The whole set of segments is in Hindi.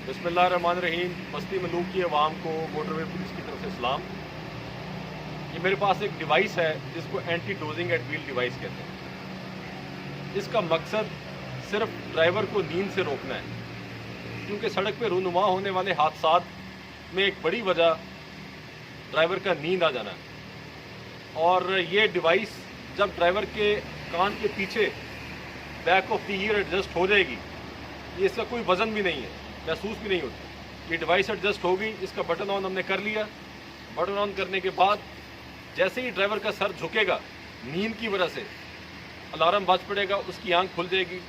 बिस्मिल्लाहिर्रहमानिर्रहीम। बस्ती मलूक की आवाम को मोटरवे पुलिस की तरफ से सलाम। ये मेरे पास एक डिवाइस है जिसको anti dozing at wheel device कहते हैं। इसका मकसद सिर्फ ड्राइवर को नींद से रोकना है, क्योंकि सड़क पे रूनुमा होने वाले हादसात में एक बड़ी वजह ड्राइवर का नींद आ जाना है। और ये डिवाइस जब ड्राइवर के कान के पीछे back of the year adjust हो जाएगी, ये इसका कोई वज़न भी नहीं है, महसूस भी नहीं होती। ये डिवाइस एडजस्ट होगी, इसका बटन ऑन हमने कर लिया। बटन ऑन करने के बाद जैसे ही ड्राइवर का सर झुकेगा, नींद की वजह से अलार्म बज पड़ेगा, उसकी आंख खुल जाएगी।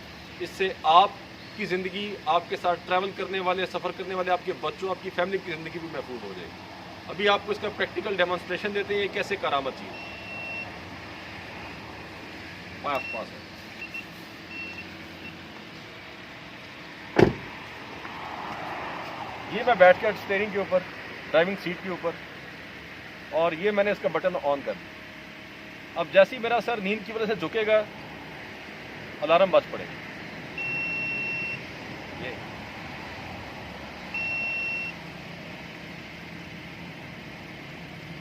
इससे आपकी ज़िंदगी, आपके साथ ट्रैवल करने वाले, सफ़र करने वाले आपके बच्चों, आपकी फैमिली की ज़िंदगी भी महफूज हो जाएगी। अभी आपको इसका प्रैक्टिकल डेमोन्स्ट्रेशन देते हैं, ये कैसे करामत चीज़ पास है। ये मैं बैठ कर स्टीयरिंग के ऊपर, ड्राइविंग सीट के ऊपर, और ये मैंने इसका बटन ऑन कर दिया। अब जैसे ही मेरा सर नींद की वजह से झुकेगा, अलार्म बज पड़ेगा। ये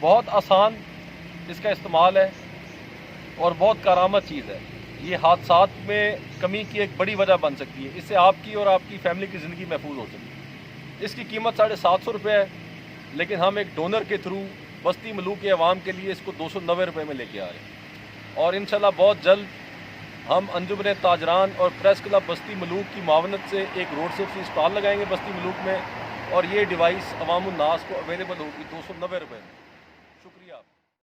बहुत आसान इसका इस्तेमाल है और बहुत करामत चीज़ है। ये हादसात में कमी की एक बड़ी वजह बन सकती है। इससे आपकी और आपकी फैमिली की ज़िंदगी महफूज हो सकती है। इसकी कीमत 750 रुपये है, लेकिन हम एक डोनर के थ्रू बस्ती मलूक के अवाम के लिए इसको 290 रुपये में लेके आ रहे हैं। और इंशाल्लाह बहुत जल्द हम अंजुमन ताजरान और प्रेस क्लब बस्ती मलूक की मावनत से एक रोड सेफ्टी स्टॉल लगाएंगे बस्ती मलूक में, और ये डिवाइस अवामुन्नास को अवेलेबल होगी 290 रुपये में।